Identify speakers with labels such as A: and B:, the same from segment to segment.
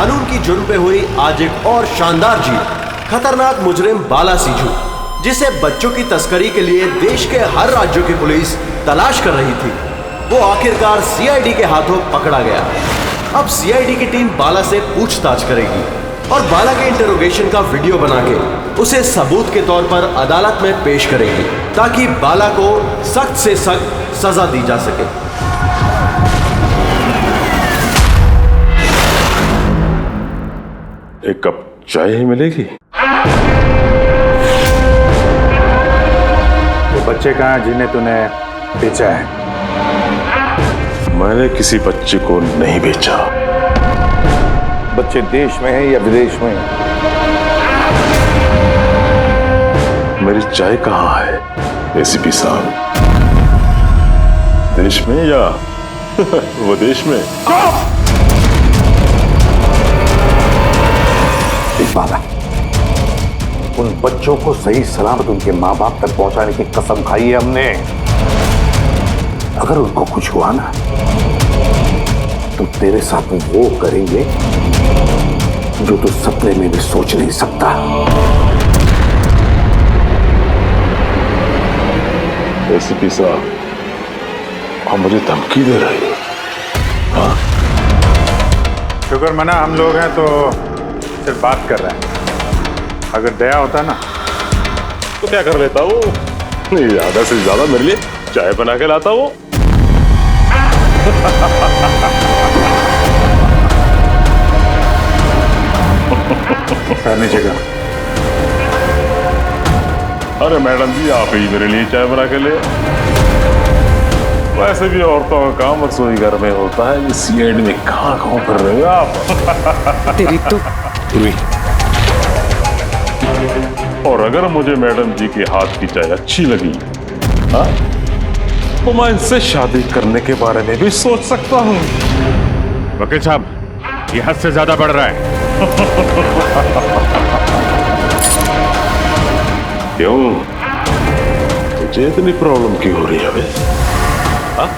A: कानून की जुर्म पे हुई आज एक और शानदार जीत। खतरनाक मुजरिम बाला सिंजू, जिसे बच्चों की तस्करी के लिए देश के हर राज्यों की पुलिस तलाश कर रही थी, वो आखिरकार सीआईडी के हाथों पकड़ा गया। अब सीआईडी की टीम बाला से पूछताछ करेगी और बाला के इंटरोगेशन का वीडियो बना के उसे सबूत के तौर पर अदालत में पेश करेगी, ताकि बाला को सख्त से सख्त सजा दी जा सके।
B: एक कप चाय ही मिलेगी?
C: वो बच्चे कहाँ जिन्हें तूने बेचा है?
B: मैंने किसी बच्चे को नहीं बेचा।
C: बच्चे देश में है या विदेश में?
B: मेरी चाय कहाँ है एसीपी साहब? देश में या विदेश में?
C: बाला, उन बच्चों को सही सलामत उनके माँ बाप तक पहुंचाने की कसम खाई है हमने। अगर उनको कुछ हुआ ना, तो तेरे साथ वो करेंगे जो तू सपने में भी सोच नहीं सकता।
B: एसीपी साहब, आप मुझे धमकी दे रहे हो? हाँ?
C: शुक्र मना हम लोग हैं तो सिर्फ बात कर रहे हैं। अगर दया होता ना
B: तो क्या कर लेता वो? ज्यादा से ज्यादा मेरे लिए चाय बना के लाता वो।
C: नीचे का।
B: अरे मैडम जी, आप ही मेरे लिए चाय बना के ले। वैसे भी औरतों का काम रसोई घर में होता है, ये सीआईडी में कहाँ कर रहे हो आप?
D: तेरी तो
B: और अगर मुझे मैडम जी के हाथ की चाय अच्छी लगी, हाँ, तो मैं इनसे शादी करने के बारे में भी सोच सकता हूँ।
C: वकील साहब, ये हद से ज्यादा बढ़ रहा है।
B: क्यों? तुझे इतनी प्रॉब्लम क्यों हो रही है बे? हाँ?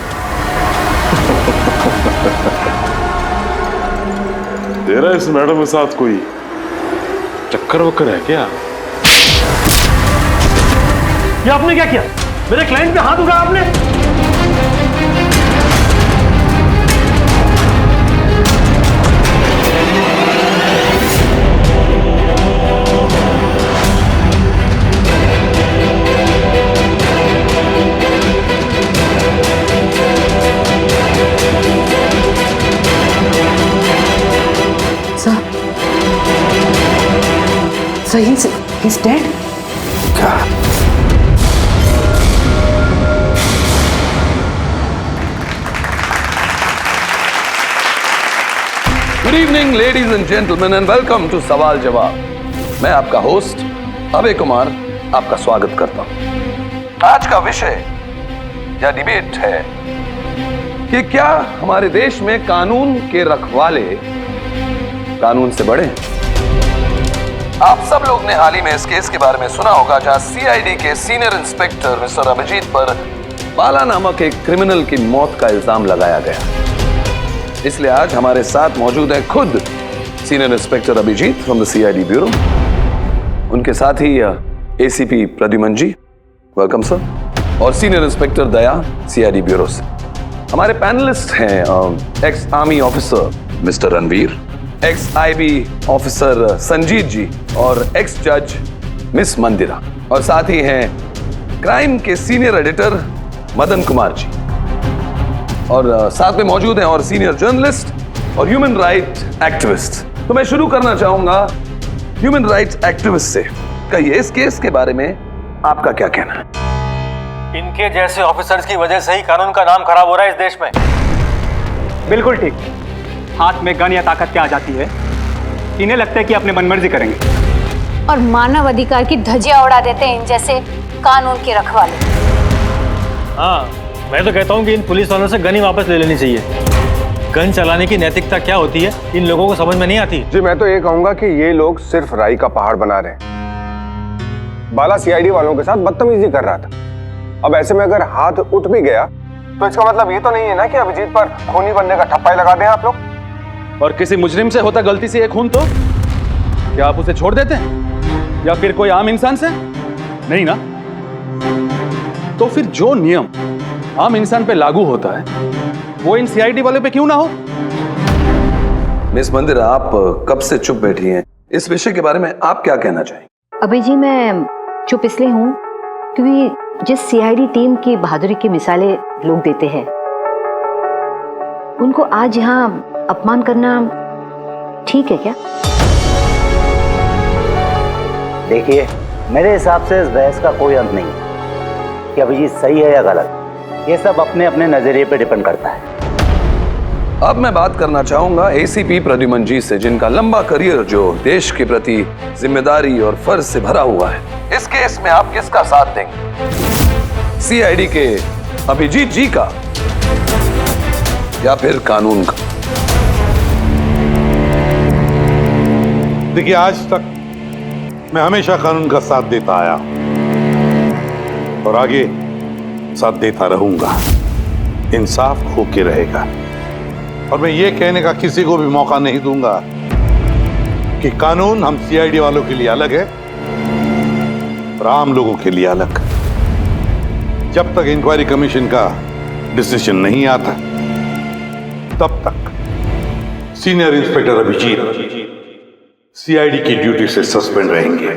B: तेरा इस मैडम के साथ कोई चक्कर वक्कर है क्या?
E: ये आपने क्या किया? मेरे क्लाइंट पे हाथ उठाया आपने?
D: So he's dead?
C: क्या?
F: Good evening ladies and gentleman and welcome to सवाल जवाब। मैं आपका होस्ट अभय कुमार आपका स्वागत करता हूं। आज का विषय या डिबेट है कि क्या हमारे देश में कानून के रखवाले कानून से बड़े हैं? आप सब लोग ने हाल ही में इस केस के बारे में सुना होगा, जहां सीआईडी के सीनियर इंस्पेक्टर मिस्टर अभिजीत पर बाला नामक एक क्रिमिनल की मौत का इल्जाम लगाया गया। इसलिए आज हमारे साथ मौजूद है खुद senior inspector Abhijeet from the CID bureau, उनके साथ ही ACP Pradyuman ji, welcome sir, और senior inspector Daya CID bureau से। हमारे पैनलिस्ट हैं ex army officer mister Ranveer, ex IB officer Sanjeet ji और एक्स जज मिस मंदिरा, और साथ ही हैं क्राइम के सीनियर एडिटर मदन कुमार जी, और साथ में मौजूद हैं और सीनियर जर्नलिस्ट और ह्यूमन राइट एक्टिविस्ट। तो मैं शुरू करना चाहूंगा ह्यूमन राइट्स एक्टिविस्ट से। कहिए, इस केस के बारे में आपका क्या कहना है?
E: इनके जैसे ऑफिसर्स की वजह से ही कानून का नाम खराब हो रहा है इस देश में।
G: बिल्कुल ठीक। हाथ में गन या ताकत क्या आ जाती है, इन्हें लगता है कि अपने मनमर्जी करेंगे
H: और मानव अधिकार की धज्जियां उड़ा देते हैं इन जैसे कानून के रखवाले।
E: हाँ, मैं तो कहता हूँ कि इन पुलिस वालों से गन ही वापस ले लेनी चाहिए। गन चलाने की नैतिकता क्या होती है इन लोगों को समझ में नहीं आती।
I: जी, मैं तो ये कहूंगा कि ये लोग सिर्फ राई का पहाड़ बना रहे हैं। बाला सीआईडी वालों के साथ बदतमीजी कर रहा था। अब ऐसे में अगर हाथ उठ भी गया तो इसका मतलब ये तो नहीं है ना कि अभिजीत पर खूनी बनने का ठप्पा ही लगा दें आप लोग।
F: और किसी मुजरिम से होता गलती से एक खून तो क्या आप उसे छोड़ देते हैं या फिर कोई आम इंसान से? नहीं ना। तो फिर जो नियम आम इंसान पे लागू होता है वो इन सीआईडी वाले पे क्यों ना हो? मिस मंदिरा, आप कब से चुप बैठी हैं? इस विषय के बारे में आप क्या कहना चाहेंगे?
D: अभी जी मैं चुप इसलिए हूँ क्योंकि जिस सीआईडी टीम की बहादुरी की मिसालें लोग देते हैं उनको आज यहाँ अपमान करना ठीक है क्या?
J: देखिए, मेरे हिसाब से इस बहस का कोई अंत नहीं है कि अभिजीत सही है या गलत। ये सब अपने अपने नजरिए पे डिपेंड करता है।
F: अब मैं बात करना चाहूंगा एसीपी प्रद्युमन जी से, जिनका लंबा करियर जो देश के प्रति जिम्मेदारी और फर्ज से भरा हुआ है। इस केस में आप किसका साथ देंगे? सीआईडी के अभिजीत जी का या फिर कानून का?
K: देखिए, आज तक मैं हमेशा कानून का साथ देता आया और आगे साथ देता रहूंगा। इंसाफ होके रहेगा और मैं ये कहने का किसी को भी मौका नहीं दूंगा कि कानून हम सीआईडी वालों के लिए अलग है और आम लोगों के लिए अलग। जब तक इंक्वायरी कमीशन का डिसीजन नहीं आता तब तक सीनियर इंस्पेक्टर अभिजीत सीआईडी की ड्यूटी से सस्पेंड रहेंगे।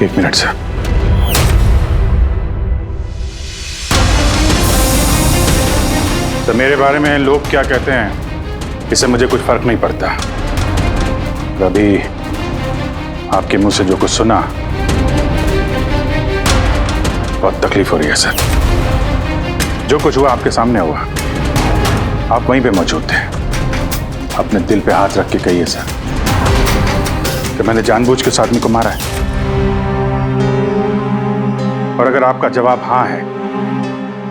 K: एक मिनट सर।
L: तो मेरे बारे में लोग क्या कहते हैं इससे मुझे कुछ फर्क नहीं पड़ता। अभी आपके मुंह से जो कुछ सुना बहुत तकलीफ हो रही है सर। जो कुछ हुआ आपके सामने हुआ, आप वहीं पे मौजूद थे। अपने दिल पे हाथ रख के कहिए सर कि मैंने जानबूझ के उस आदमी को मारा है। और अगर आपका जवाब हाँ है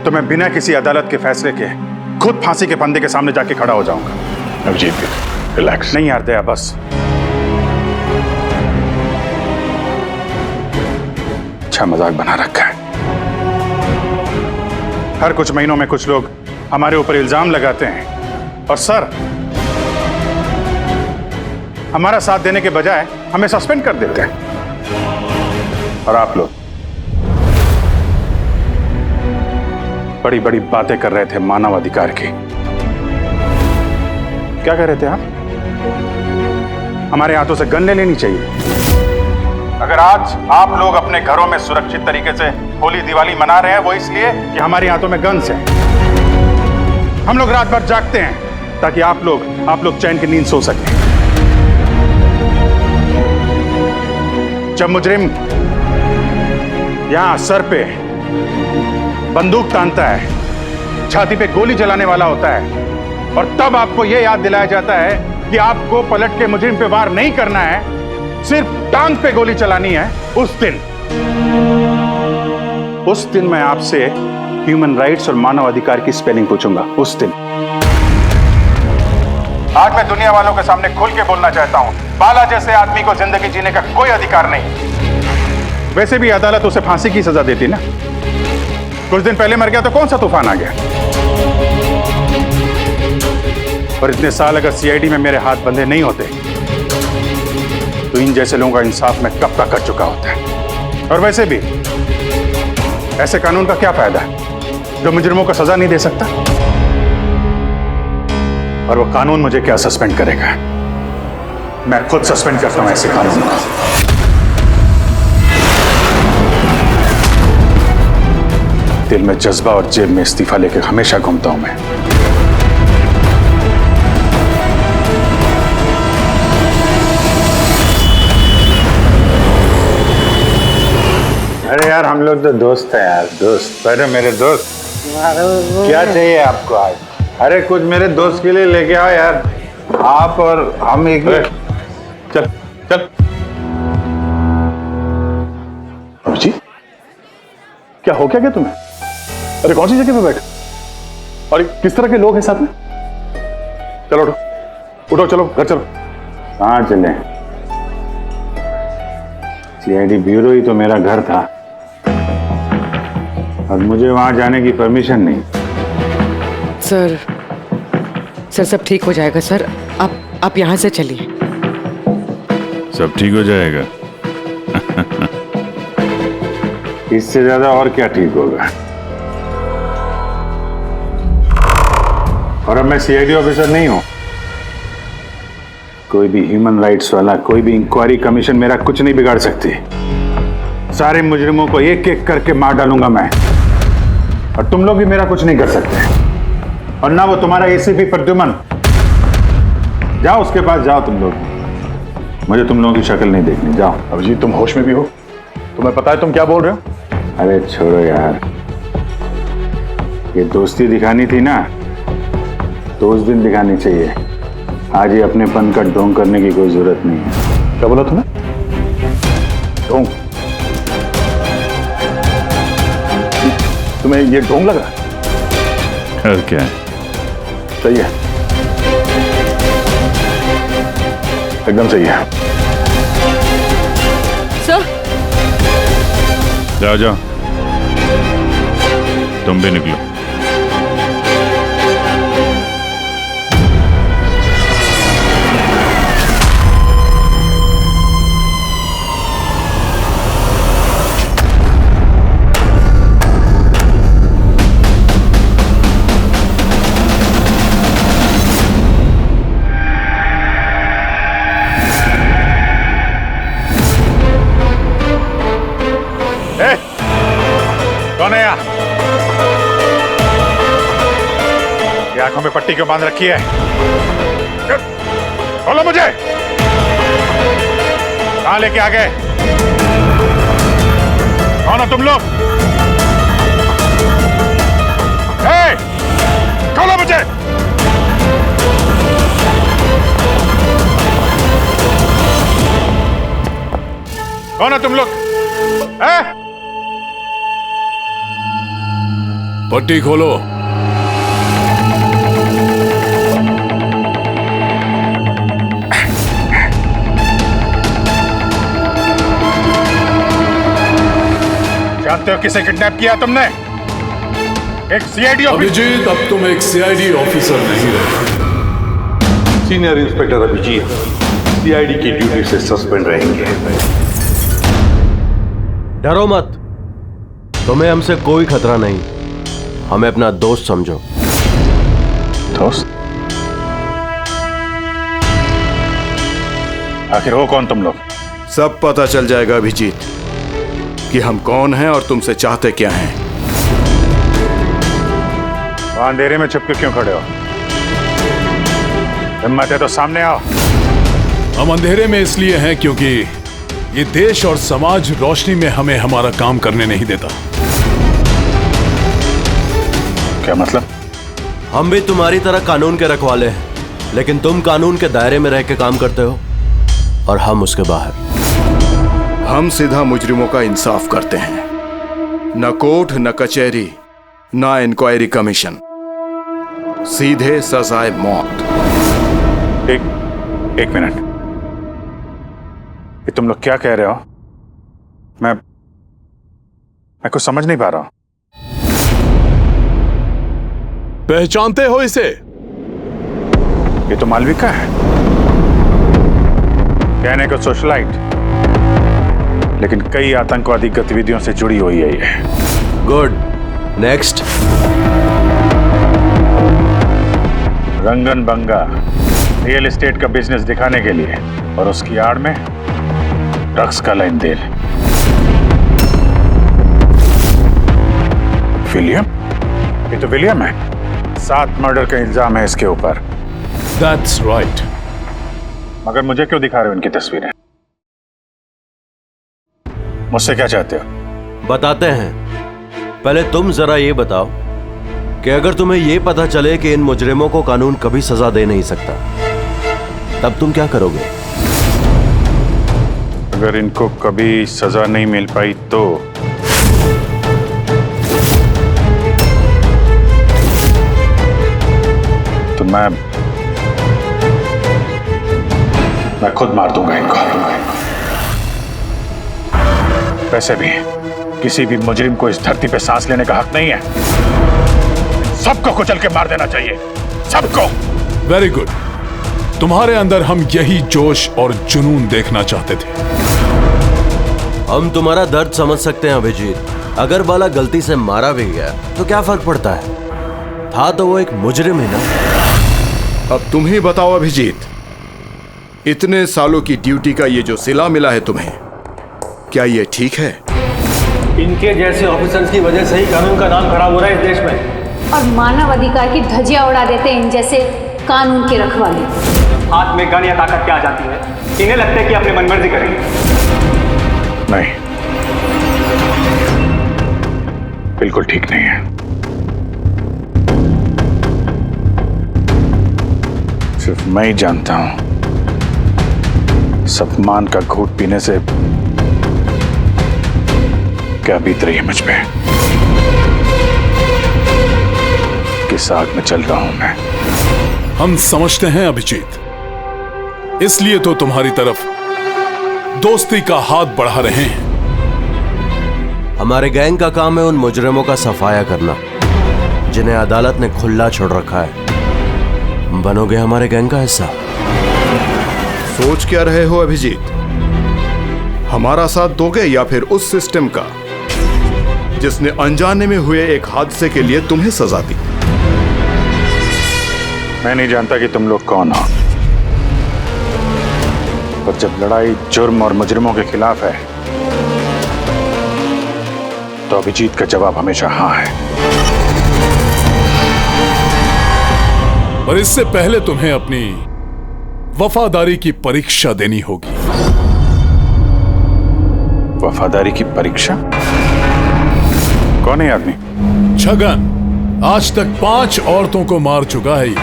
L: तो मैं बिना किसी अदालत के फैसले के खुद फांसी के फंदे के सामने जाके खड़ा हो जाऊंगा।
K: अभिजीत, रिलैक्स।
L: नहीं यार दया, बस अच्छा मजाक बना रखा है। हर कुछ महीनों में कुछ लोग हमारे ऊपर इल्जाम लगाते हैं और सर हमारा साथ देने के बजाय हमें सस्पेंड कर देते हैं। और आप लोग बड़ी बड़ी बातें कर रहे थे मानव अधिकार की। क्या कह रहे थे आप? हमारे हाथों से गन ले लेनी चाहिए। अगर आज आप लोग अपने घरों में सुरक्षित तरीके से होली दिवाली मना रहे हैं वो इसलिए कि हमारे हाथों में गन्स हैं। हम लोग रात भर जागते हैं ताकि आप लोग चैन की नींद सो सकें। जब मुजरिम यहां सर पे बंदूक तानता है, छाती पे गोली चलाने वाला होता है और तब आपको यह याद दिलाया जाता है कि आपको पलट के मुजरिम पे वार नहीं करना है, सिर्फ टांग पे गोली चलानी है, उस दिन मैं आपसे ह्यूमन राइट्स और मानव अधिकार की स्पेलिंग पूछूंगा। उस दिन आज मैं दुनिया वालों के सामने खुल के बोलना चाहता हूं, बाला जैसे आदमी को जिंदगी जीने का कोई अधिकार नहीं। वैसे भी अदालत उसे फांसी की सजा देती ना। कुछ दिन पहले मर गया तो कौन सा तूफान आ गया? और इतने साल अगर सीआईडी में मेरे हाथ बंधे नहीं होते तो इन जैसे लोगों का इंसाफ मैं कब तक कर चुका होता है। और वैसे भी ऐसे कानून का क्या फायदा है जो मुजरिमों को सजा नहीं दे सकता? और वो कानून मुझे क्या सस्पेंड करेगा? मैं खुद सस्पेंड करता हूं ऐसे कानून को। दिल में जज्बा और जेब में इस्तीफा लेकर हमेशा घूमता हूं मैं।
K: अरे यार, हम लोग तो दोस्त हैं यार, दोस्त। अरे मेरे दोस्त, क्या चाहिए आपको आज? अरे कुछ मेरे दोस्त के लिए लेके आओ यार। आप और हम एक चल चल।
L: अभिजीत, क्या हो क्या तुम्हें? अरे कौन सी जगह पे बैठे और किस तरह के लोग हैं साथ में? चलो उठो उठो, चलो घर चलो।
K: कहाँ चले? सीआईडी ब्यूरो ही तो मेरा घर था और मुझे वहां जाने की परमिशन नहीं।
M: सर सब ठीक हो जाएगा सर, आप यहाँ से चलिए।
B: सब ठीक हो जाएगा।
K: इससे ज्यादा और क्या ठीक होगा? और अब मैं सीआईडी ऑफिसर नहीं हूं। कोई भी ह्यूमन राइट्स वाला, कोई भी इंक्वायरी कमीशन मेरा कुछ नहीं बिगाड़ सकती। सारे मुजरिमों को एक एक करके मार डालूंगा मैं, और तुम लोग भी मेरा कुछ नहीं कर सकते। और ना वो तुम्हारा एसीपी प्रद्युमन। जाओ उसके पास जाओ तुम लोग, मुझे तुम लोगों की शक्ल नहीं देखनी। जाओ।
L: अभिजीत, तुम होश में भी हो? तुम्हें पता है तुम क्या बोल रहे हो?
K: अरे छोड़ो यार, ये दोस्ती दिखानी थी ना तो उस दिन दिखानी चाहिए। आज ये अपनेपन का ढोंग करने की कोई जरूरत नहीं है।
L: क्या बोला तुमने? ढोंग? तुम्हें ये ढोंग लग रहा है?
B: और क्या?
L: सही है, एकदम सही है।
M: सर
B: जाओ जाओ, तुम भी निकलो।
L: कौन है यहाँ? ये आंखों में पट्टी क्यों बांध रखी है? बोलो मुझे, कहां लेके आ गए? कौन हो तुम लोग? खोलो मुझे। कौन हो तुम लोग?
B: पट्टी खोलो।
L: जानते हो किसे किडनैप किया तुमने? एक सीआईडी ऑफिसर।
B: अभिजीत, अब तुम एक सीआईडी ऑफिसर नहीं रहे।
K: सीनियर इंस्पेक्टर अभिजीत सीआईडी की ड्यूटी से सस्पेंड रहेंगे।
A: डरो मत, तुम्हें हमसे कोई खतरा नहीं। हमें अपना दोस्त समझो।
L: दोस्त? आखिर हो कौन तुम लोग?
N: सब पता चल जाएगा अभिजीत कि हम कौन हैं और तुमसे चाहते क्या हैं।
L: वहां अंधेरे में छुप के क्यों खड़े हो? हिम्मत है तो सामने आओ।
B: हम अंधेरे में इसलिए हैं क्योंकि ये देश और समाज रोशनी में हमें हमारा काम करने नहीं देता।
L: क्या मतलब?
A: हम भी तुम्हारी तरह कानून के रखवाले हैं, लेकिन तुम कानून के दायरे में रह के काम करते हो और हम उसके बाहर।
N: हम सीधा मुजरिमों का इंसाफ करते हैं, न कोर्ट न कचहरी न इंक्वायरी कमीशन, सीधे सजाए मौत।
L: एक मिनट, ये तुम लोग क्या कह रहे हो? मैं कुछ समझ नहीं पा रहा हूं।
B: पहचानते हो इसे?
L: ये तो मालविका है, कहने को सोशलाइट, लेकिन कई आतंकवादी गतिविधियों से जुड़ी हुई है ये।
A: Good, next.
L: Rangan Banga real estate का बिजनेस दिखाने के लिए और उसकी आड़ में ड्रग्स का लेन देन। विलियम? ये तो विलियम है। 7 मर्डर का इल्जाम है इसके ऊपर।
B: That's right.
L: मगर मुझे क्यों दिखा रहे हो इनकी तस्वीरें? मुझसे क्या चाहते हो?
A: बताते हैं। पहले तुम जरा ये बताओ कि अगर तुम्हें ये पता चले कि इन मुजरिमों को कानून कभी सजा दे नहीं सकता, तब तुम क्या करोगे?
L: अगर इनको कभी सजा नहीं मिल पाई तो मैं खुद मार दूंगा इनको। वैसे भी किसी भी मुजरिम को इस धरती पे सांस लेने का हक नहीं है। सबको कुचल के मार देना चाहिए, सबको।
O: Very good. तुम्हारे अंदर हम यही जोश और जुनून देखना चाहते थे।
A: हम तुम्हारा दर्द समझ सकते हैं अभिजीत। अगर बाला गलती से मारा भी गया तो क्या फर्क पड़ता है, था तो वो एक मुजरिम ही ना।
N: अब तुम ही बताओ अभिजीत, इतने सालों की ड्यूटी का ये जो सिला मिला है तुम्हें, क्या ये ठीक है?
E: इनके जैसे ऑफिसर्स की वजह से ही कानून का नाम खराब हो रहा है इस देश में।
H: और मानव अधिकार की धज्जियां उड़ा देते हैं इन जैसे कानून के रखवाले।
G: हाथ में गन या ताकत क्या आ जाती है, इन्हें लगता है कि अपनी मनमर्जी करेंगे।
L: नहीं, बिल्कुल ठीक नहीं है। सिर्फ मैं ही जानता हूं सम्मान का घूंट पीने से क्या बीत रही है मुझ पे, किस आग में चल रहा हूं मैं।
O: हम समझते हैं अभिजीत, इसलिए तो तुम्हारी तरफ दोस्ती का हाथ बढ़ा रहे हैं।
A: हमारे गैंग का काम है उन मुजरिमों का सफाया करना जिन्हें अदालत ने खुला छोड़ रखा है। बनोगे हमारे गैंग का हिस्सा?
N: सोच क्या रहे हो अभिजीत? हमारा साथ दोगे या फिर उस सिस्टम का जिसने अनजाने में हुए एक हादसे के लिए तुम्हें सजा दी?
L: मैं नहीं जानता कि तुम लोग कौन हो, पर जब लड़ाई जुर्म और मुजरिमों के खिलाफ है तो अभिजीत का जवाब हमेशा हाँ है।
O: और इससे पहले तुम्हें अपनी वफादारी की परीक्षा देनी होगी।
L: वफादारी की परीक्षा? कौन है आदमी?
O: छगन आज तक 5 औरतों को मार चुका है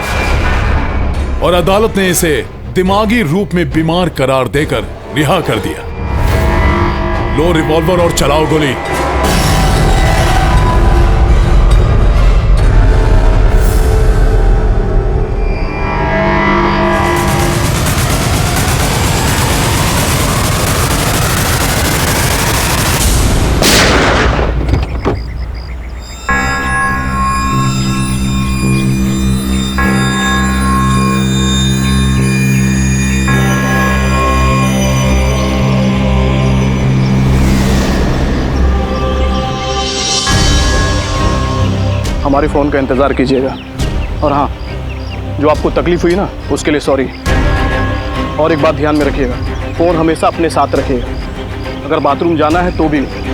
O: और अदालत ने इसे दिमागी रूप में बीमार करार देकर रिहा कर दिया। लो रिवॉल्वर और चलाओ गोली।
P: हमारे फ़ोन का इंतज़ार कीजिएगा। और हाँ, जो आपको तकलीफ हुई ना उसके लिए सॉरी। और एक बात ध्यान में रखिएगा, फ़ोन हमेशा अपने साथ रखिएगा। अगर बाथरूम जाना है तो भी नहीं।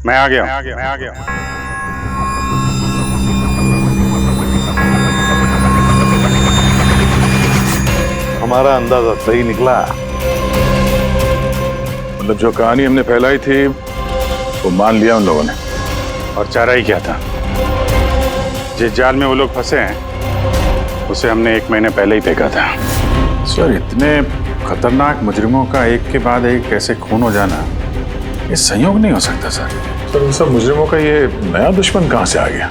L: मैं आ गया।
K: हमारा अंदाजा सही निकला।
L: मतलब जो कहानी हमने फैलाई थी वो मान लिया उन लोगों ने। और चारा ही क्या था, जिस जाल में वो लोग फंसे हैं उसे हमने 1 महीने पहले ही फेंका था। सर, इतने खतरनाक मुजरिमों का एक के बाद एक कैसे खून हो जाना, ये संयोग नहीं हो सकता सर। सर, इन सब मुजरिमों का ये नया दुश्मन कहाँ से आ गया?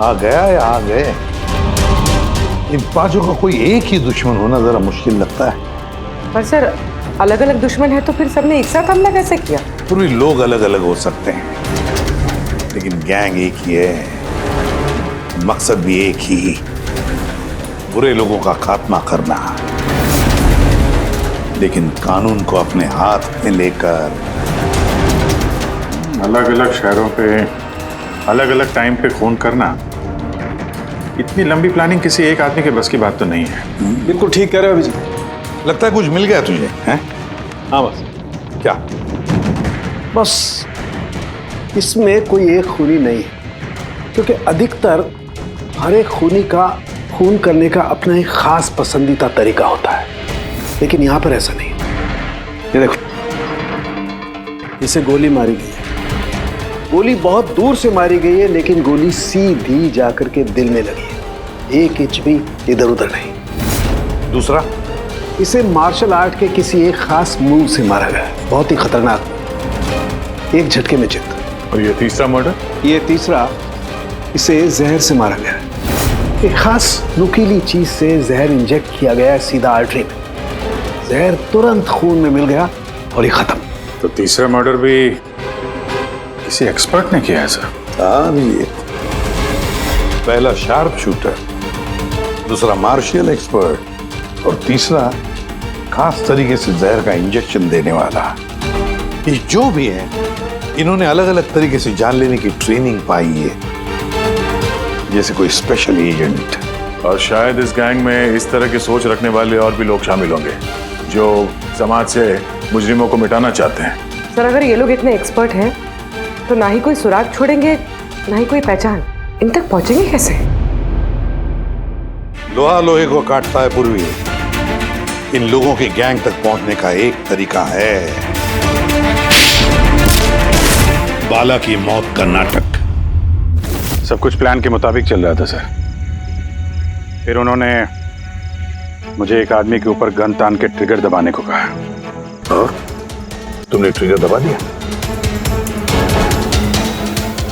K: आ गया या आ गए? इन पांचों का कोई एक ही दुश्मन होना जरा मुश्किल लगता है।
M: पर सर, अलग अलग दुश्मन है तो फिर सबने एक साथ हमला कैसे किया?
K: पूरे लोग अलग अलग हो सकते हैं, लेकिन गैंग एक ही है, मकसद भी एक ही, बुरे लोगों का खात्मा करना। लेकिन कानून को अपने हाथ में लेकर
L: अलग अलग शहरों पे अलग अलग टाइम पे खून करना, इतनी लंबी प्लानिंग किसी एक आदमी के बस की बात तो नहीं है।
I: बिल्कुल ठीक कह रहे हो अभिजीत।
K: लगता है कुछ मिल गया तुझे, हैं?
L: हाँ बस।
K: क्या?
I: बस इसमें कोई एक खूनी नहीं है, क्योंकि अधिकतर हर एक खूनी का खून करने का अपना एक खास पसंदीदा तरीका होता है, लेकिन यहां पर ऐसा नहीं। ये देखो, इसे गोली मारी गई है। गोली बहुत दूर से मारी गई है, लेकिन गोली सीधी जाकर के दिल में लगी है, 1 इंच भी इधर उधर नहीं।
K: दूसरा,
I: इसे मार्शल आर्ट के किसी एक खास मूव से मारा गया है, बहुत ही खतरनाक, एक झटके में चित।
L: और ये तीसरा मर्डर?
I: ये तीसरा, इसे जहर से मारा गया है। एक खास नुकीली चीज से जहर इंजेक्ट किया गया है सीधा आर्टरी में, जहर तुरंत खून में मिल गया और ये खत्म।
L: तो तीसरा मर्डर भी किसी एक्सपर्ट ने किया है सर?
K: हाँ जी, पहला शार्प शूटर, दूसरा मार्शियल एक्सपर्ट और तीसरा खास तरीके से जहर का इंजेक्शन देने वाला। ये जो भी है, इन्होंने अलग अलग तरीके से जान लेने की ट्रेनिंग पाई है, जैसे कोई स्पेशल एजेंट।
L: और शायद इस गैंग में इस तरह की सोच रखने वाले और भी लोग शामिल होंगे जो समाज से मुजरिमों को मिटाना चाहते हैं।
M: सर, अगर ये लोग इतने एक्सपर्ट हैं तो ना ही कोई सुराग छोड़ेंगे, ना ही कोई पहचान। इन तक पहुंचेंगे कैसे?
K: लोहा लोहे को काटता है पूर्वी। इन लोगों की गैंग तक पहुंचने का एक तरीका है, बाला की मौत का नाटक।
L: सब कुछ प्लान के मुताबिक चल रहा था सर। फिर उन्होंने मुझे एक आदमी के ऊपर गन तान के ट्रिगर दबाने को कहा।
K: और तुमने ट्रिगर दबा दिया?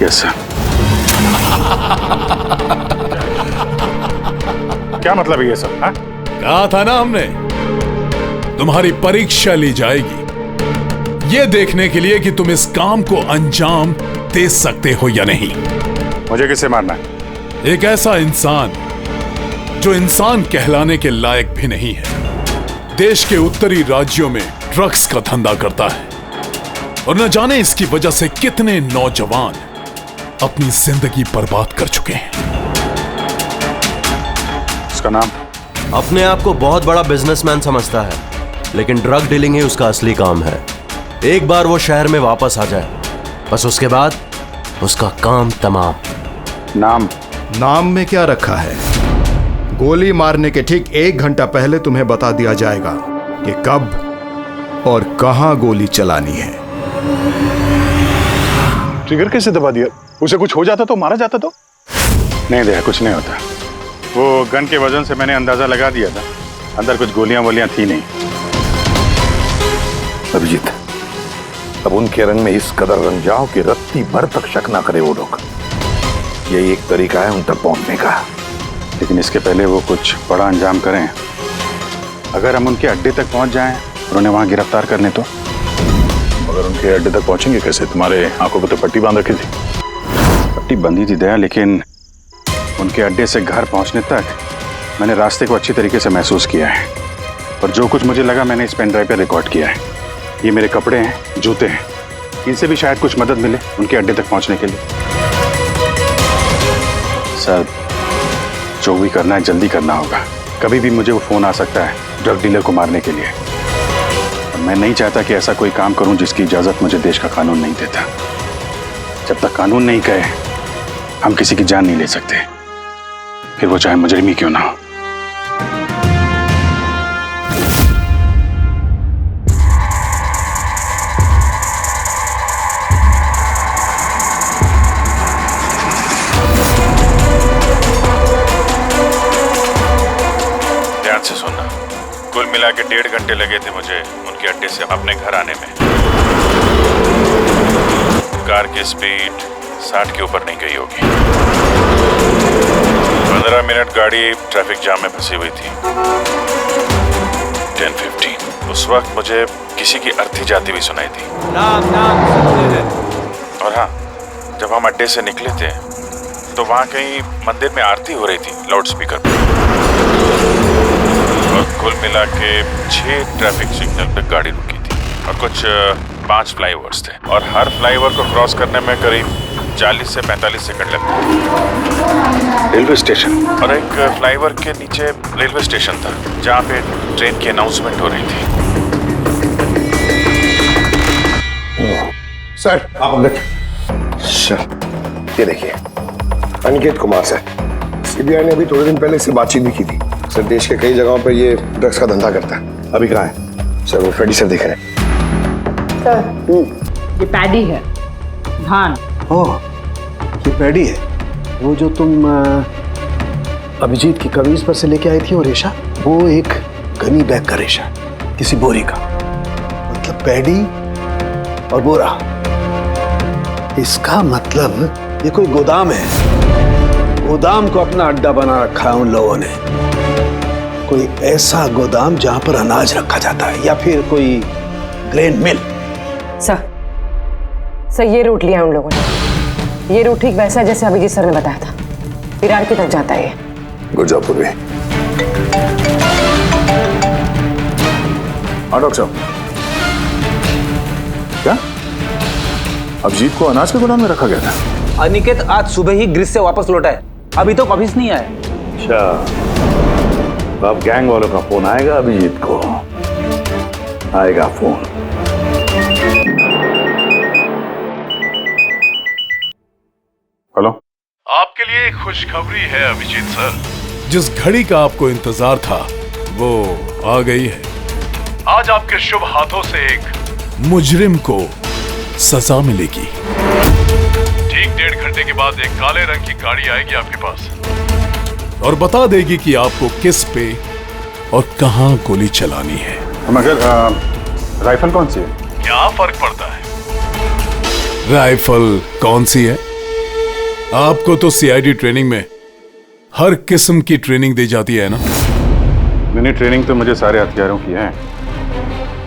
L: Yes sir. क्या मतलब है ये सब? हाँ?
O: कहा था ना हमने, तुम्हारी परीक्षा ली जाएगी ये देखने के लिए कि तुम इस काम को अंजाम दे सकते हो या नहीं।
L: मुझे किससे मारना है?
O: एक ऐसा इंसान जो इंसान कहलाने के लायक भी नहीं है, देश के उत्तरी राज्यों में ड्रग्स का धंधा करता है और न जाने इसकी वजह से कितने नौजवान अपनी जिंदगी बर्बाद कर चुके हैं।
L: उसका नाम?
A: अपने आप को बहुत बड़ा बिजनेसमैन समझता है, लेकिन ड्रग डीलिंग ही उसका असली काम है। एक बार वो शहर में वापस आ जाए, बस उसके बाद उसका काम तमाम।
N: नाम में क्या रखा है? गोली मारने के ठीक 1 घंटा पहले तुम्हें बता दिया जाएगा कि कब और कहां गोली चलानी है।
L: ट्रिगर कैसे दबा दिया? उसे कुछ हो जाता तो, मारा जाता तो? नहीं दया, कुछ नहीं होता। वो गन के वजन से मैंने अंदाजा लगा दिया था, अंदर कुछ गोलियां वोलियां थी नहीं।
K: अभिजीत, अब उनके रंग में इस कदर रंग जाओ कि रत्ती भर तक शक ना करे वो लोग। यही एक तरीका है उन तक पहुंचने का।
L: लेकिन इसके पहले वो कुछ बड़ा अंजाम करें। अगर हम उनके अड्डे तक पहुंच जाएं और उन्हें वहां गिरफ्तार कर लें तो? मगर उनके अड्डे तक पहुंचेंगे कैसे? तुम्हारे आंखों पर तो पट्टी बांध रखी थी। पट्टी बंधी थी दया, लेकिन उनके अड्डे से घर पहुंचने तक मैंने रास्ते को अच्छी तरीके से महसूस किया है। और जो कुछ मुझे लगा मैंने इस पेन ड्राइव पर रिकॉर्ड किया है। ये मेरे कपड़े हैं, जूते हैं, इनसे भी शायद कुछ मदद मिले उनके अड्डे तक पहुंचने के लिए। सर, जो भी करना है जल्दी करना होगा। कभी भी मुझे वो फोन आ सकता है ड्रग डीलर को मारने के लिए। मैं नहीं चाहता कि ऐसा कोई काम करूं जिसकी इजाजत मुझे देश का कानून नहीं देता। जब तक कानून नहीं कहे हम किसी की जान नहीं ले सकते, फिर वो चाहे मुजरिम ही क्यों ना हो। से सुनना। कुल मिला के 1.5 घंटे लगे थे मुझे उनके अड्डे से अपने घर आने में। कार की स्पीड 60 के ऊपर नहीं गई होगी। 15 मिनट गाड़ी ट्रैफिक जाम में फंसी हुई थी। 10:15 उस वक्त मुझे किसी की अर्थी जाती हुई सुनाई थी। और हाँ, जब हम अड्डे से निकले थे तो वहाँ कहीं मंदिर में आरती हो रही थी लाउड स्पीकर पर। और कुल मिला के 6 ट्रैफिक सिग्नल पे गाड़ी रुकी थी और कुछ 5 फ्लाईओवर्स थे और हर फ्लाईओवर को क्रॉस करने में करीब 40 से 45 सेकंड लगते।
K: रेलवे स्टेशन
L: और एक फ्लाईओवर के नीचे रेलवे स्टेशन था जहाँ पे ट्रेन की अनाउंसमेंट हो रही थी।
C: सर आप अंदर। सर ये देखिए, अनिकेत कुमार सर, सीबीआई ने अभी थोड़े दिन पहले इससे बातचीत भी की थी। सर देश के कई जगहों पर ये ड्रग्स का धंधा करता है। अभी कहाँ है? सर वो फ्रेडी सर देख रहे हैं।
Q: सर ये पैडी है, धान।
I: ओह, ये पैडी है। वो जो तुम अभिजीत की कमीज पर से लेके आई थी वो रेशा, वो एक गनी बैग का रेशा, किसी बोरी का। मतलब पैडी और बोरा, इसका मतलब ये कोई गोदाम है। गोदाम को अपना अड्डा बना रखा है उन लोगों ने। कोई ऐसा गोदाम जहां पर अनाज रखा जाता है, या फिर कोई ग्रेन मिल।
M: सर ये रूट लिया उन लोगों ने। ये रूट ठीक वैसा है जैसे अभिजीत सर ने बताया था, विरार की तरफ जाता है ये।
C: गुड जॉब पूर्वी।
N: हाँ डॉक्टर साहब, क्या अभिजीत को अनाज के गोदाम में रखा गया था?
J: अनिकेत आज सुबह ही ग्रीस से वापस लौटा है, अभी तो ऑफिस नहीं आया।
K: अच्छा, तो अब गैंग वालों का फोन आएगा अभिजीत को, आएगा फोन।
N: हेलो,
O: आपके लिए एक खुशखबरी है अभिजीत सर। जिस घड़ी का आपको इंतजार था वो आ गई है। आज आपके शुभ हाथों से एक मुजरिम को सजा मिलेगी। ठीक 1.5 घंटे के बाद एक काले रंग की गाड़ी आएगी आपके पास और बता देगी कि आपको किस पे और कहां गोली चलानी है।
N: मगर राइफल कौन सी है?
O: क्या फर्क पड़ता है राइफल कौन सी है? आपको तो सीआईडी ट्रेनिंग में हर किस्म की ट्रेनिंग दी जाती है ना?
L: मैंने ट्रेनिंग तो मुझे सारे हथियारों की है,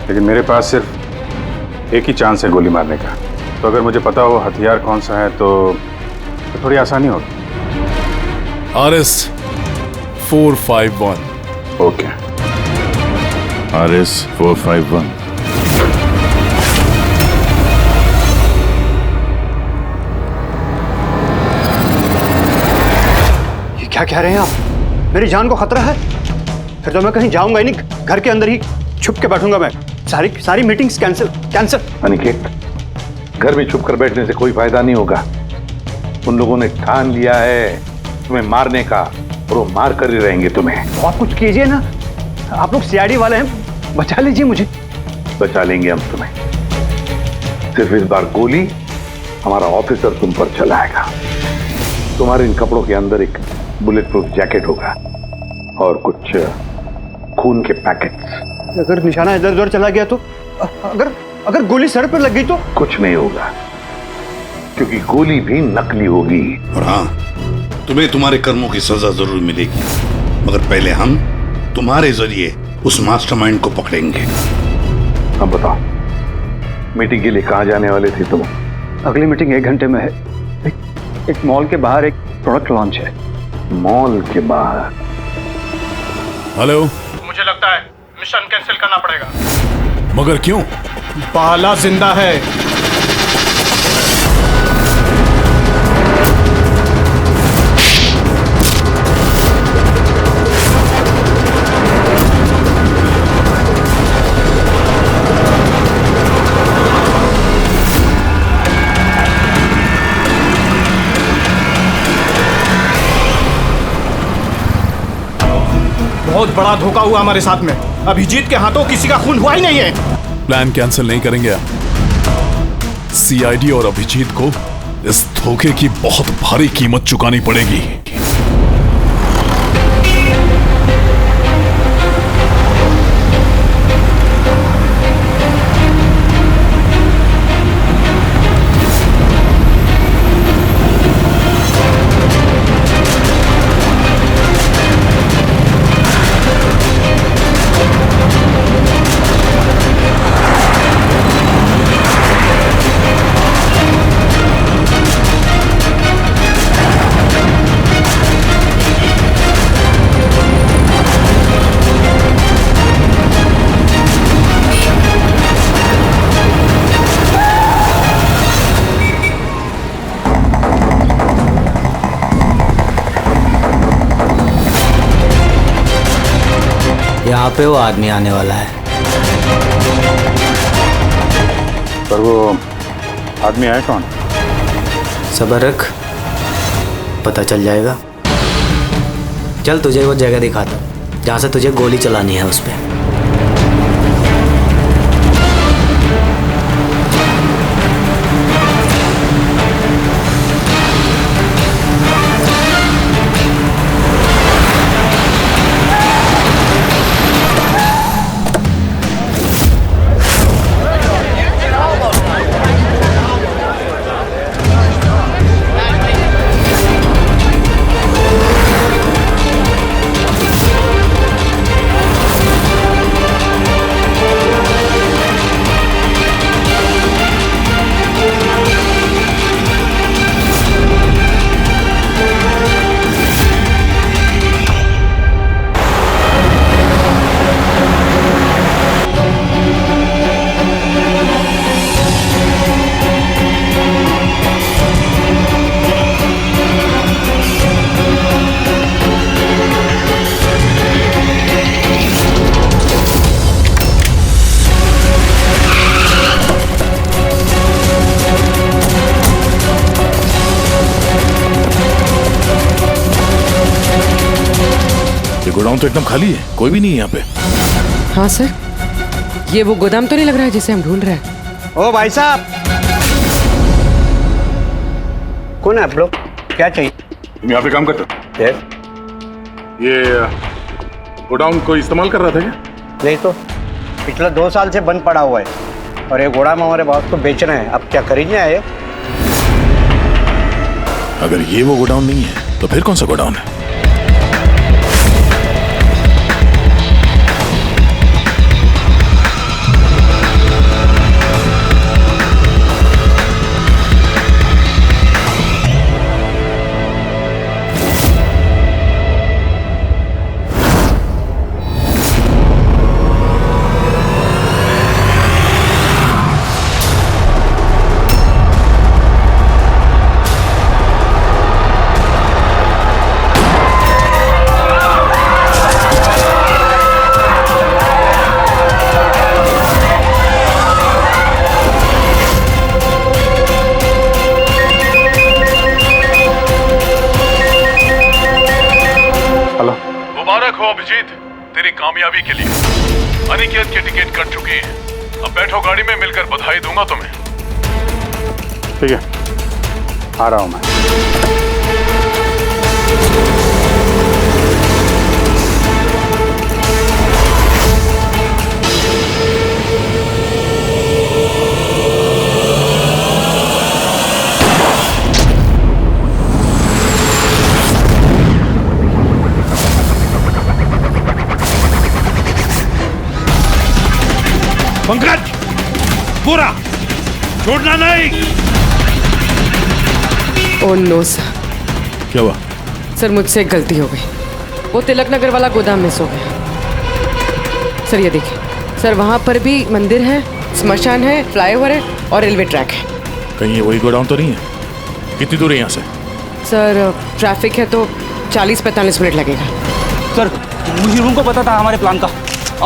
L: लेकिन मेरे पास सिर्फ एक ही चांस है गोली मारने का। तो अगर मुझे पता हो हथियार कौन सा है तो थोड़ी आसानी होगी।
O: RS 451।
L: Okay, RS 451।
G: ये क्या कह रहे हैं आप? मेरी जान को खतरा है? फिर तो मैं कहीं जाऊंगा ही नहीं, घर के अंदर ही छुप के बैठूंगा मैं। सारी मीटिंग्स कैंसिल।
K: अनिकेत, घर में छुप कर बैठने से कोई फायदा नहीं होगा। उन लोगों ने ठान लिया है तुम्हें मारने का, और वो मार कर ही रहेंगे तुम्हें।
G: तो आप कुछ कीजिए ना, आप लोग सीआईडी वाले हैं, बचा लीजिए मुझे।
K: बचा लेंगे हम तुम्हें, सिर्फ इस बार गोली हमारा ऑफिसर तुम पर चलाएगा। तुम्हारे इन कपड़ों के अंदर एक बुलेट प्रूफ जैकेट होगा और कुछ खून के पैकेट्स।
G: अगर निशाना इधर उधर चला गया तो, अगर गोली सर पर लग गई तो?
K: कुछ नहीं होगा, क्योंकि गोली भी नकली होगी।
R: और हाँ, तुम्हें तुम्हारे कर्मों की सजा जरूर मिलेगी, मगर पहले हम तुम्हारे जरिए उस मास्टरमाइंड को पकड़ेंगे।
K: अब बताओ, मीटिंग के लिए कहाँ जाने वाले थे तुम?
G: अगली मीटिंग 1 घंटे में है। एक मॉल के बाहर एक प्रोडक्ट लॉन्च है।
K: मॉल के बाहर?
O: हेलो,
P: मुझे लगता है मिशन कैंसिल करना पड़ेगा।
O: मगर क्यों?
P: बाला जिंदा है। बहुत बड़ा धोखा हुआ हमारे साथ में। अभिजीत के हाथों किसी का खून हुआ ही नहीं है।
O: प्लान कैंसिल नहीं करेंगे आप। सीआईडी और अभिजीत को इस धोखे की बहुत भारी कीमत चुकानी पड़ेगी।
S: यहाँ पे वो आदमी आने वाला है।
L: पर वो आदमी आया कौन?
S: सब्र रख, पता चल जाएगा। चल तुझे वो जगह दिखाता हूँ जहाँ से तुझे गोली चलानी है उस पर।
O: गोडाउन तो एकदम खाली है, कोई भी नहीं है यहाँ पे।
M: हाँ सर, ये वो गोदाम तो नहीं लग रहा है जिसे हम ढूंढ रहे हैं।
G: ओ भाई साहब, कौन है आप लोग? क्या चाहिए?
L: तुम यहाँ पे काम करते हो? ये गोडाउन को इस्तेमाल कर रहा था क्या?
G: नहीं तो पिछले 2 साल से बंद पड़ा हुआ है और ये गोदाम हमारे बॉस को बेचना है। अब क्या खरीदने आए?
O: अगर ये वो गोडाउन नहीं है तो फिर कौन सा गोडाउन है? अभिजीत, तेरी कामयाबी के लिए अनिकेत की टिकट कट चुकी है। अब बैठो गाड़ी में, मिलकर बधाई दूंगा तुम्हें।
L: ठीक है, आ रहा हूं मैं।
R: पंकज, पूरा छोड़ना नहीं।
M: Oh no sir.
O: क्या हुआ?
M: सर मुझसे एक गलती हो गई। वो तिलक नगर वाला गोदाम मिस हो गया। सर ये देखिए, सर वहाँ पर भी मंदिर है, स्मशान है, फ्लाईओवर है और रेलवे ट्रैक है।
O: कहीं ये वही गोडाउन तो नहीं है? कितनी दूर है यहाँ से?
M: सर ट्रैफिक है तो 40-45 मिनट लगेगा।
T: सर मुझे को पता था हमारे प्लान का।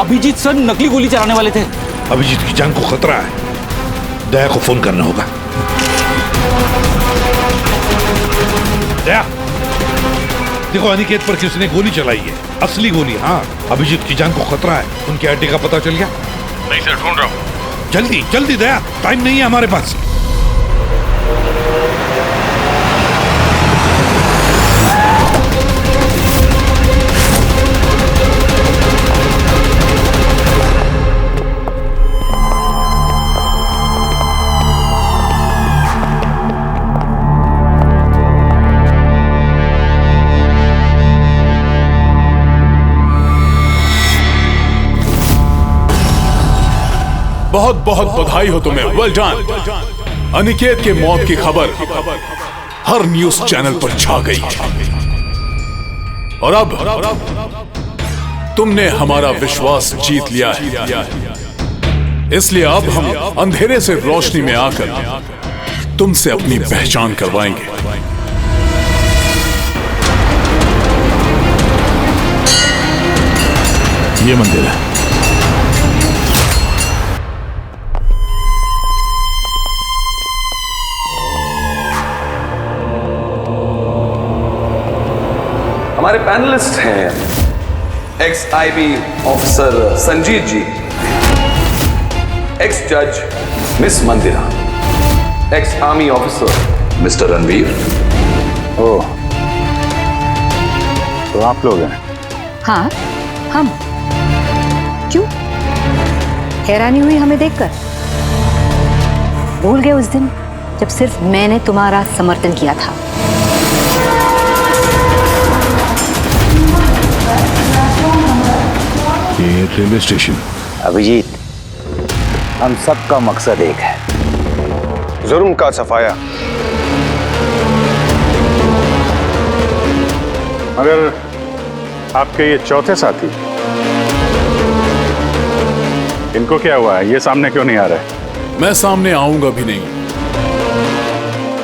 T: अभिजीत सर नकली गोली चलाने वाले थे।
R: अभिजीत की जान को खतरा है, दया को फोन करना होगा। दया, देखो अनिकेत पर किसने गोली चलाई है, असली गोली। हाँ, अभिजीत की जान को खतरा है। उनके अड्डे का पता चल गया?
O: नहीं सर, ढूंढ रहा हूँ।
R: जल्दी जल्दी दया, टाइम नहीं है हमारे पास।
O: बहुत बहुत बधाई हो तुम्हें, वेल डन। अनिकेत के मौत की खबर हर न्यूज चैनल पर छा गई और अब तुमने हमारा विश्वास जीत लिया है। इसलिए अब हम अंधेरे से रोशनी में आकर तुमसे अपनी पहचान करवाएंगे। ये मंदिर है।
F: हमारे पैनलिस्ट हैं ex IB officer Sanjeet ji, ex जज miss Mandira, ex army officer mister Ranveer.
I: ओह, तो आप लोग हैं?
D: हाँ, हम। क्यों? हैरानी हुई हमें देखकर? भूल गए उस दिन जब सिर्फ मैंने तुम्हारा समर्थन किया था?
O: ये रेलवे स्टेशन।
J: अभिजीत, हम सबका मकसद एक है,
C: जुर्म का सफाया।
L: मगर आपके ये चौथे साथी, इनको क्या हुआ है? ये सामने क्यों नहीं आ रहे?
O: मैं सामने आऊंगा भी नहीं,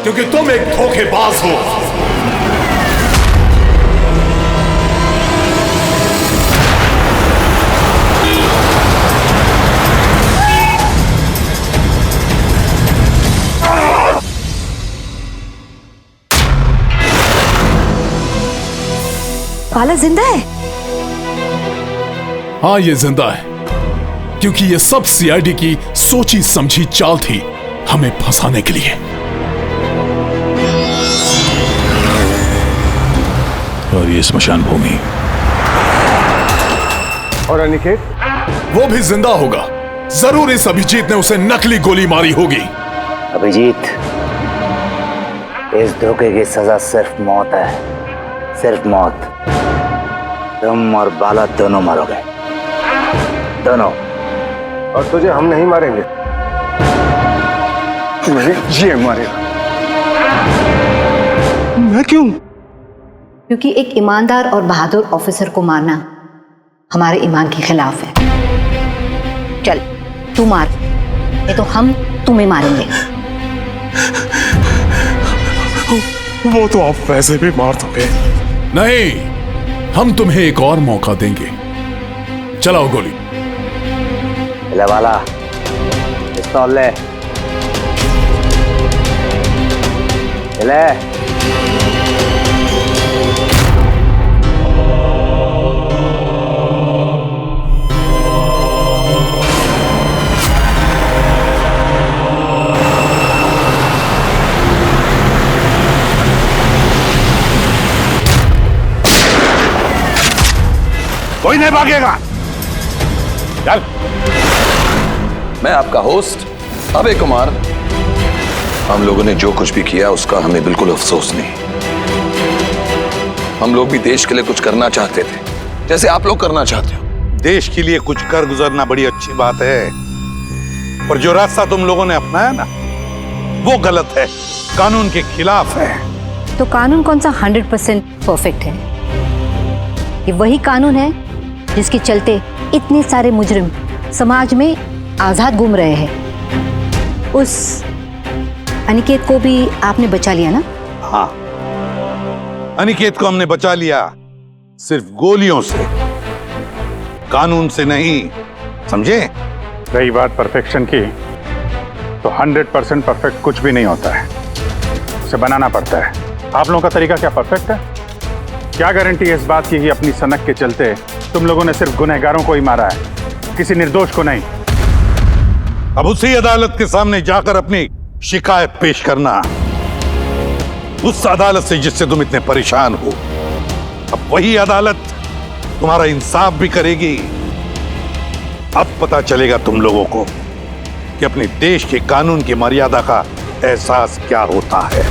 O: क्योंकि तुम एक धोखेबाज हो।
D: बाला जिंदा है?
O: हाँ, ये जिंदा है, क्योंकि ये सब सीआईडी की सोची समझी चाल थी हमें फंसाने के लिए। और ये स्मशान भूमि।
C: और अनिकेत?
O: वो भी जिंदा होगा। जरूर इस अभिजीत ने उसे नकली गोली मारी होगी।
J: अभिजीत, इस धोखे की सजा सिर्फ मौत है, सिर्फ मौत। तुम और बाला दोनों मरोगे, दोनों।
C: और तुझे हम नहीं मारेंगे,
G: ये मारेगा। मैं क्यों?
D: क्योंकि एक ईमानदार और बहादुर ऑफिसर को मारना हमारे ईमान के खिलाफ है। चल, तू मार, नहीं तो हम तुम्हें मारेंगे।
O: वो तो आप वैसे भी मार दोगे। नहीं, हम तुम्हें एक और मौका देंगे। चलाओ गोली।
J: ले वाला, पिस्तौल ले। ले।
K: कोई नहीं भागेगा। चल।
F: मैं आपका होस्ट अभय कुमार। हम लोगों ने जो कुछ भी किया उसका हमें बिल्कुल अफसोस नहीं। हम लोग भी देश के लिए कुछ करना चाहते थे, जैसे आप लोग करना चाहते हो।
K: देश के लिए कुछ कर गुजरना बड़ी अच्छी बात है, पर जो रास्ता तुम लोगों ने अपनाया ना, वो गलत है, कानून के खिलाफ है।
D: तो कानून कौन सा 100% परफेक्ट है? ये वही कानून है जिसके चलते इतने सारे मुजरिम समाज में आजाद घूम रहे हैं। उस अनिकेत को भी आपने बचा लिया ना?
K: हाँ, अनिकेत को हमने बचा लिया, सिर्फ गोलियों से, कानून से नहीं, समझे?
L: रही बात परफेक्शन की, तो 100% परफेक्ट कुछ भी नहीं होता है, उसे बनाना पड़ता है। आप लोगों का तरीका क्या परफेक्ट है? क्या गारंटी है इस बात की कि अपनी सनक के चलते तुम लोगों ने सिर्फ गुनहगारों को ही मारा है, किसी निर्दोष को नहीं?
K: अब उसी अदालत के सामने जाकर अपनी शिकायत पेश करना, उस अदालत से जिससे तुम इतने परेशान हो। अब वही अदालत तुम्हारा इंसाफ भी करेगी। अब पता चलेगा तुम लोगों को कि अपने देश के कानून की मर्यादा का एहसास क्या होता है।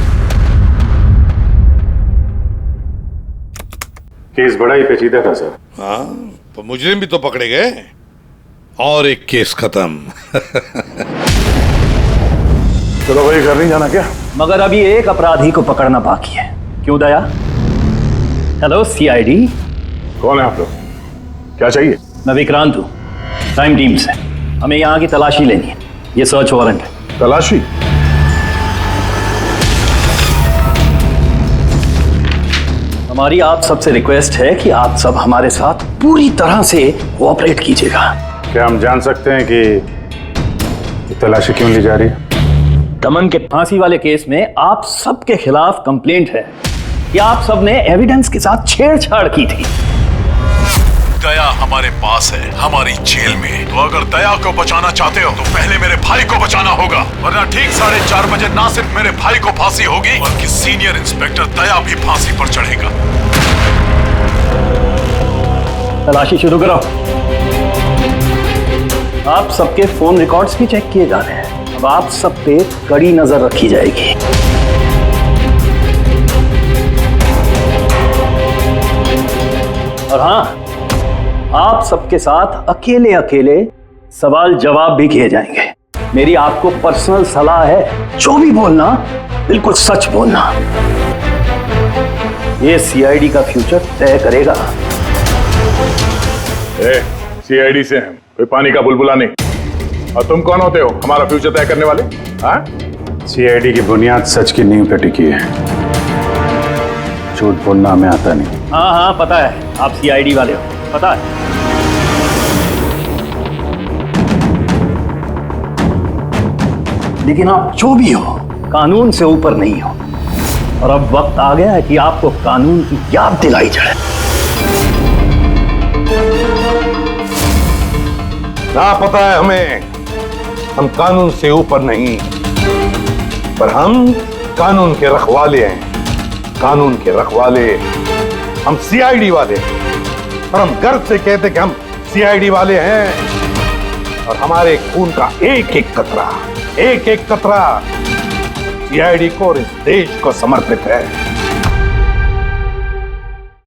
L: केस बड़ा ही पेचीदा था सर।
K: हाँ, तो मुजरिम भी तो पकड़े गए और एक केस खत्म।
L: चलो भाई, घर नहीं जाना क्या?
T: मगर अभी एक अपराधी को पकड़ना बाकी है। क्यों दया? Hello CID.
L: कौन है आप लोग? क्या चाहिए?
T: मैं विक्रांत हूँ, क्राइम टीम से। हमें यहाँ की तलाशी लेनी है। ये सर्च वारंट है।
F: हमारी आप सबसे रिक्वेस्ट है कि आप सब हमारे साथ पूरी तरह से कोऑपरेट कीजिएगा।
L: क्या हम जान सकते हैं कि तलाशी क्यों ली जा रही है?
F: दमन के फांसी वाले केस में आप सबके खिलाफ कंप्लेंट है कि आप सब ने एविडेंस के साथ छेड़छाड़ की थी।
O: दया हमारे पास है, हमारी जेल में। तो अगर दया को बचाना चाहते हो तो पहले मेरे भाई को बचाना होगा, वरना ठीक 4:30 बजे ना सिर्फ मेरे भाई को फांसी होगी बल्कि सीनियर इंस्पेक्टर दया भी फांसी पर चढ़ेगा।
F: तलाशी शुरू करो। आप सबके फोन रिकॉर्ड्स भी चेक किए जा रहे हैं। अब आप सब पे कड़ी नजर रखी जाएगी। और हाँ, आप सबके साथ अकेले अकेले सवाल जवाब भी किए जाएंगे। मेरी आपको पर्सनल सलाह है, जो भी बोलना बिल्कुल सच बोलना। ये सीआईडी का फ्यूचर तय करेगा।
L: सीआईडी से हैं, कोई पानी का बुलबुला नहीं। और तुम कौन होते हो हमारा फ्यूचर तय करने वाले? सीआईडी की बुनियाद सच की नींव पे टिकी है। झूठ बोलना हमें आता नहीं।
F: हाँ हाँ पता है, आप सीआईडी वाले हो, पता है। लेकिन आप जो भी हो, कानून से ऊपर नहीं हो। और अब वक्त आ गया है कि आपको कानून की याद दिलाई जाए।
K: ना पता है हमें, हम कानून से ऊपर नहीं, पर हम कानून के रखवाले हैं। कानून के रखवाले हम सीआईडी वाले हैं। और हम गर्व से कहते कि हम सीआईडी वाले हैं। और हमारे खून का एक एक कतरा सीआईडी को और इस देश को समर्पित है।